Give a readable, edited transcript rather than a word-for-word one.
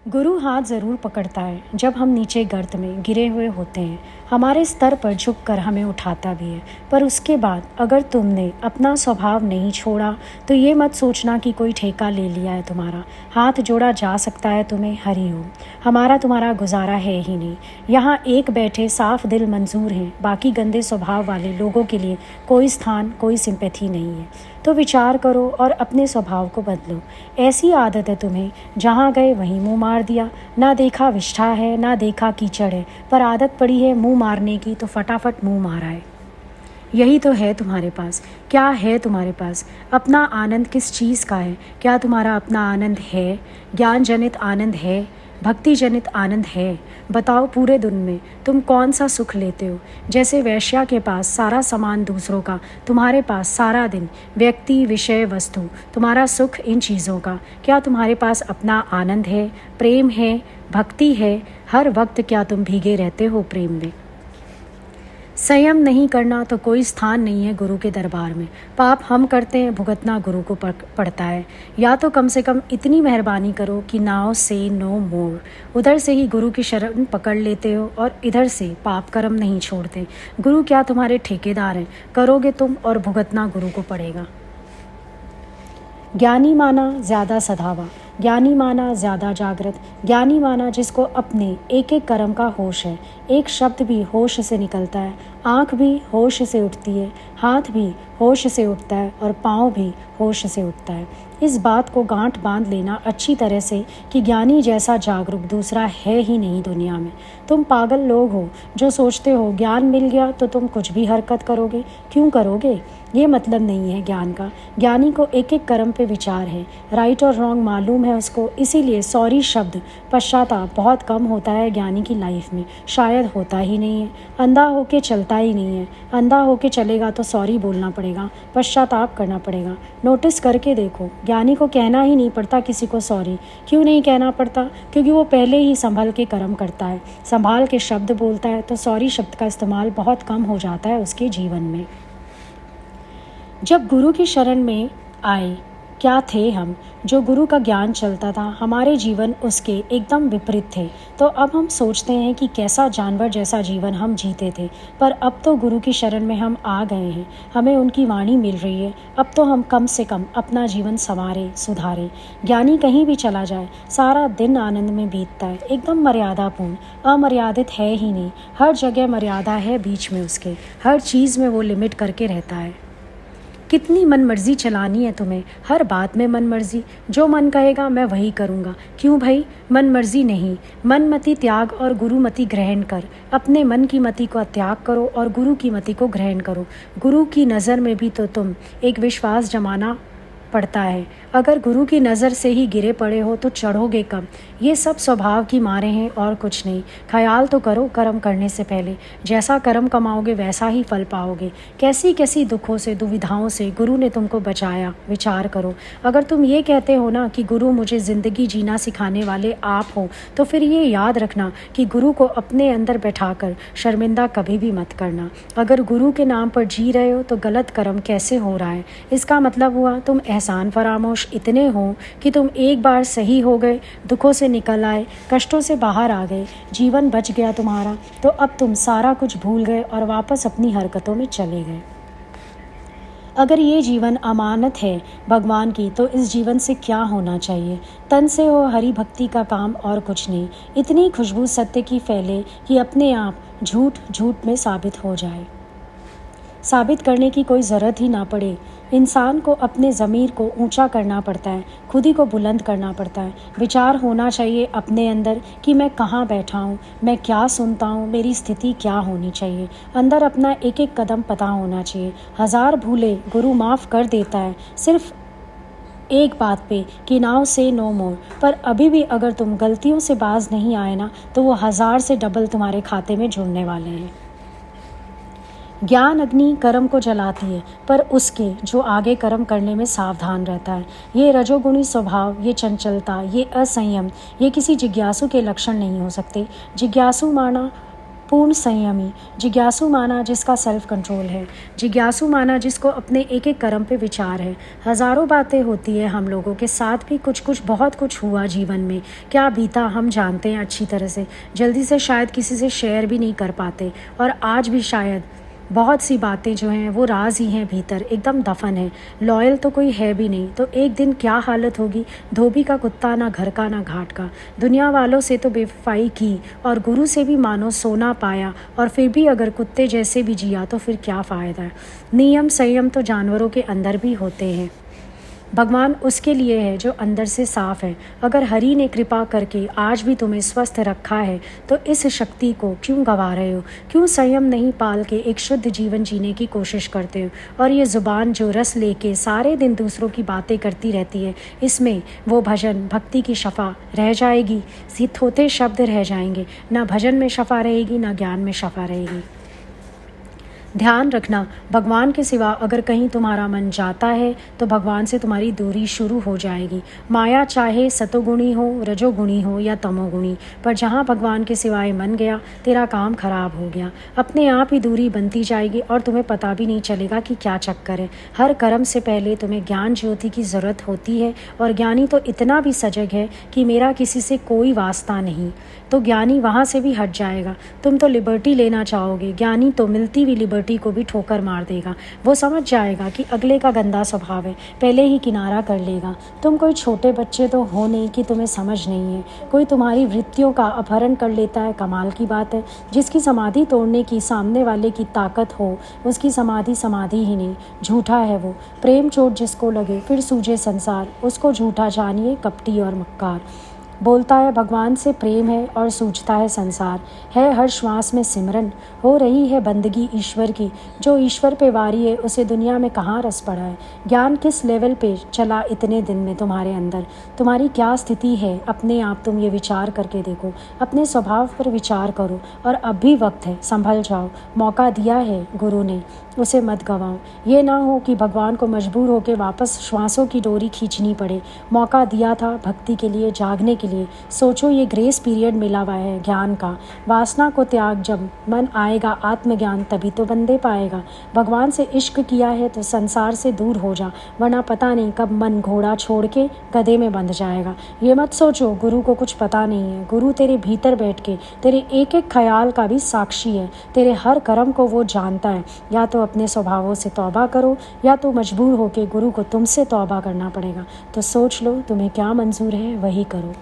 गुरु हाथ ज़रूर पकड़ता है जब हम नीचे गर्त में गिरे हुए होते हैं। हमारे स्तर पर झुककर हमें उठाता भी है। पर उसके बाद अगर तुमने अपना स्वभाव नहीं छोड़ा तो ये मत सोचना कि कोई ठेका ले लिया है तुम्हारा। हाथ जोड़ा जा सकता है तुम्हें, हरिओम। हमारा तुम्हारा गुजारा है ही नहीं। यहाँ एक बैठे साफ दिल मंजूर हैं, बाकी गंदे स्वभाव वाले लोगों के लिए कोई स्थान, कोई सिंपैथी नहीं है। तो विचार करो और अपने स्वभाव को बदलो। ऐसी आदत है तुम्हें, जहाँ गए वहीं मुंह मार दिया। ना देखा विष्ठा है, ना देखा कीचड़ है, पर आदत पड़ी है मुंह मारने की, तो फटाफट मुंह मारा है। यही तो है तुम्हारे पास। क्या है तुम्हारे पास? अपना आनंद किस चीज़ का है? क्या तुम्हारा अपना आनंद है? ज्ञान जनित आनंद है? भक्ति जनित आनंद है? बताओ, पूरे दिन में तुम कौन सा सुख लेते हो? जैसे वैश्या के पास सारा सामान दूसरों का, तुम्हारे पास सारा दिन व्यक्ति, विषय, वस्तु, तुम्हारा सुख इन चीज़ों का। क्या तुम्हारे पास अपना आनंद है? प्रेम है? भक्ति है? हर वक्त क्या तुम भीगे रहते हो प्रेम में? संयम नहीं करना तो कोई स्थान नहीं है गुरु के दरबार में। पाप हम करते हैं, भुगतना गुरु को पड़ता है। या तो कम से कम इतनी मेहरबानी करो कि नाउ से नो मोर। उधर से ही गुरु की शरण पकड़ लेते हो और इधर से पाप कर्म नहीं छोड़ते। गुरु क्या तुम्हारे ठेकेदार हैं? करोगे तुम और भुगतना गुरु को पड़ेगा। ज्ञानी माना ज़्यादा सधावा, ज्ञानी माना ज़्यादा जागृत, ज्ञानी माना जिसको अपने एक एक कर्म का होश है। एक शब्द भी होश से निकलता है, आँख भी होश से उठती है, हाथ भी होश से उठता है और पाँव भी होश से उठता है। इस बात को गांठ बांध लेना अच्छी तरह से कि ज्ञानी जैसा जागरूक दूसरा है ही नहीं दुनिया में। तुम पागल लोग हो जो सोचते हो ज्ञान मिल गया तो तुम कुछ भी हरकत करोगे। क्यों करोगे? ये मतलब नहीं है ज्ञान का। ज्ञानी को एक एक कर्म पे विचार है, राइट और रॉन्ग मालूम है उसको। इसीलिए सॉरी शब्द, पश्चाताप बहुत कम होता है ज्ञानी की लाइफ में, शायद होता ही नहीं है। अंधा होके चलता ही नहीं है। अंधा होके चलेगा तो सॉरी बोलना पड़ेगा, पश्चाताप करना पड़ेगा। नोटिस करके देखो, ज्ञानी को कहना ही नहीं पड़ता किसी को सॉरी। क्यों नहीं कहना पड़ता? क्योंकि वो पहले ही संभल के कर्म करता है, संभाल के शब्द बोलता है, तो सॉरी शब्द का इस्तेमाल बहुत कम हो जाता है उसके जीवन में। जब गुरु की शरण में आए, क्या थे हम? जो गुरु का ज्ञान चलता था, हमारे जीवन उसके एकदम विपरीत थे। तो अब हम सोचते हैं कि कैसा जानवर जैसा जीवन हम जीते थे। पर अब तो गुरु की शरण में हम आ गए हैं, हमें उनकी वाणी मिल रही है। अब तो हम कम से कम अपना जीवन संवारें, सुधारें। ज्ञानी कहीं भी चला जाए, सारा दिन आनंद में बीतता है, एकदम मर्यादापूर्ण, अमर्यादित है ही नहीं। हर जगह मर्यादा है बीच में उसके, हर चीज़ में वो लिमिट करके रहता है। कितनी मनमर्जी चलानी है तुम्हें? हर बात में मनमर्जी, जो मन कहेगा मैं वही करूँगा। क्यों भाई? मनमर्जी नहीं, मनमति त्याग और गुरुमति ग्रहण कर। अपने मन की मति को त्याग करो और गुरु की मति को ग्रहण करो। गुरु की नज़र में भी तो तुम एक विश्वास जमाना पड़ता है। अगर गुरु की नज़र से ही गिरे पड़े हो तो चढ़ोगे कब? ये सब स्वभाव की मारे हैं और कुछ नहीं। ख्याल तो करो कर्म करने से पहले, जैसा कर्म कमाओगे वैसा ही फल पाओगे। कैसी कैसी दुखों से, दुविधाओं से गुरु ने तुमको बचाया, विचार करो। अगर तुम ये कहते हो ना कि गुरु मुझे ज़िंदगी जीना सिखाने वाले आप हो, तो फिर ये याद रखना कि गुरु को अपने अंदर बैठाकर शर्मिंदा कभी भी मत करना। अगर गुरु के नाम पर जी रहे हो तो गलत कर्म कैसे हो रहा है? इसका मतलब हुआ तुम एहसान फरामोश इतने हो कि तुम एक बार सही हो गए, दुखों से निकल आए, कष्टों से बाहर आ गए, जीवन बच गया तुम्हारा, तो अब तुम सारा कुछ भूल गए और वापस अपनी हरकतों में चले गए। अगर ये जीवन अमानत है भगवान की, तो इस जीवन से क्या होना चाहिए? तन से हो हरि भक्ति का काम और कुछ नहीं। इतनी खुशबू सत्य की फैले कि अपने आप झूठ झूठ में साबित हो जाए। साबित करने की कोई ज़रूरत ही ना पड़े। इंसान को अपने ज़मीर को ऊंचा करना पड़ता है, खुद ही को बुलंद करना पड़ता है। विचार होना चाहिए अपने अंदर कि मैं कहाँ बैठा हूँ, मैं क्या सुनता हूँ, मेरी स्थिति क्या होनी चाहिए। अंदर अपना एक एक कदम पता होना चाहिए। हज़ार भूले गुरु माफ़ कर देता है, सिर्फ एक बात पे कि नाउ से नो मोर। पर अभी भी अगर तुम गलतियों से बाज नहीं आए ना, तो वो 1000 से डबल तुम्हारे खाते में जुड़ने वाले हैं। ज्ञान अग्नि कर्म को जलाती है, पर उसके जो आगे कर्म करने में सावधान रहता है। ये रजोगुणी स्वभाव, ये चंचलता, ये असंयम, ये किसी जिज्ञासु के लक्षण नहीं हो सकते। जिज्ञासु माना पूर्ण संयमी, जिज्ञासु माना जिसका सेल्फ कंट्रोल है, जिज्ञासु माना जिसको अपने एक एक कर्म पे विचार है। हज़ारों बातें होती है हम लोगों के साथ भी, कुछ बहुत कुछ हुआ जीवन में, क्या बीता हम जानते हैं अच्छी तरह से, जल्दी से शायद किसी से शेयर भी नहीं कर पाते। और आज भी शायद बहुत सी बातें जो हैं वो राज ही हैं, भीतर एकदम दफन है, लॉयल तो कोई है भी नहीं। तो एक दिन क्या हालत होगी, धोबी का कुत्ता ना घर का ना घाट का। दुनिया वालों से तो बेवफाई की और गुरु से भी मानो सोना पाया, और फिर भी अगर कुत्ते जैसे भी जिया तो फिर क्या फ़ायदा है। नियम संयम तो जानवरों के अंदर भी होते हैं। भगवान उसके लिए है जो अंदर से साफ है। अगर हरि ने कृपा करके आज भी तुम्हें स्वस्थ रखा है तो इस शक्ति को क्यों गंवा रहे हो, क्यों संयम नहीं पाल के एक शुद्ध जीवन जीने की कोशिश करते हो। और ये ज़ुबान जो रस लेके सारे दिन दूसरों की बातें करती रहती है, इसमें वो भजन भक्ति की शफा रह जाएगी, थोथे शब्द रह जाएंगे, ना भजन में शफा रहेगी ना ज्ञान में शफा रहेगी। ध्यान रखना, भगवान के सिवा अगर कहीं तुम्हारा मन जाता है तो भगवान से तुम्हारी दूरी शुरू हो जाएगी। माया चाहे सतोगुणी हो, रजोगुणी हो या तमोगुणी, पर जहाँ भगवान के सिवाय मन गया तेरा काम खराब हो गया। अपने आप ही दूरी बनती जाएगी और तुम्हें पता भी नहीं चलेगा कि क्या चक्कर है। हर कर्म से पहले तुम्हें ज्ञान ज्योति की ज़रूरत होती है, और ज्ञानी तो इतना भी सजग है कि मेरा किसी से कोई वास्ता नहीं, तो ज्ञानी वहाँ से भी हट जाएगा। तुम तो लिबर्टी लेना चाहोगे, ज्ञानी तो मिलती हुई लिबर्टी को भी ठोकर मार देगा। वो समझ जाएगा कि अगले का गंदा स्वभाव है, पहले ही किनारा कर लेगा। तुम कोई छोटे बच्चे तो हो नहीं कि तुम्हें समझ नहीं है। कोई तुम्हारी वृत्तियों का अपहरण कर लेता है, कमाल की बात है। जिसकी समाधि तोड़ने की सामने वाले की ताकत हो, उसकी समाधि समाधि ही नहीं, झूठा है वो। प्रेम चोट जिसको लगे फिर सूझे संसार, उसको झूठा जानिए, कपटी और मक्कार। बोलता है भगवान से प्रेम है और सूझता है संसार, है हर श्वास में सिमरन, हो रही है बंदगी ईश्वर की। जो ईश्वर पे वारी है उसे दुनिया में कहाँ रस पड़ा है। ज्ञान किस लेवल पे चला इतने दिन में तुम्हारे अंदर, तुम्हारी क्या स्थिति है, अपने आप तुम ये विचार करके देखो। अपने स्वभाव पर विचार करो, और अब भी वक्त है, संभल जाओ। मौका दिया है गुरु ने, उसे मत गंवाओ। ये ना हो कि भगवान को मजबूर होकर वापस श्वासों की डोरी खींचनी पड़े। मौका दिया था भक्ति के लिए, जागने के लिए। सोचो ये ग्रेस पीरियड मिला हुआ है ज्ञान का। वासना को त्याग, जब मन आएगा आत्मज्ञान तभी तो बंदे पाएगा। भगवान से इश्क किया है तो संसार से दूर हो जा, वरना पता नहीं कब मन घोड़ा छोड़ के गधे में बंध जाएगा। ये मत सोचो गुरु को कुछ पता नहीं है। गुरु तेरे भीतर बैठ के तेरे एक एक ख्याल का भी साक्षी है। तेरे हर कर्म को वो जानता है। या तो अपने स्वभावों से तौबा करो, या तो मजबूर होकर गुरु को तुमसे तौबा करना पड़ेगा। तो सोच लो तुम्हें क्या मंजूर है, वही करो।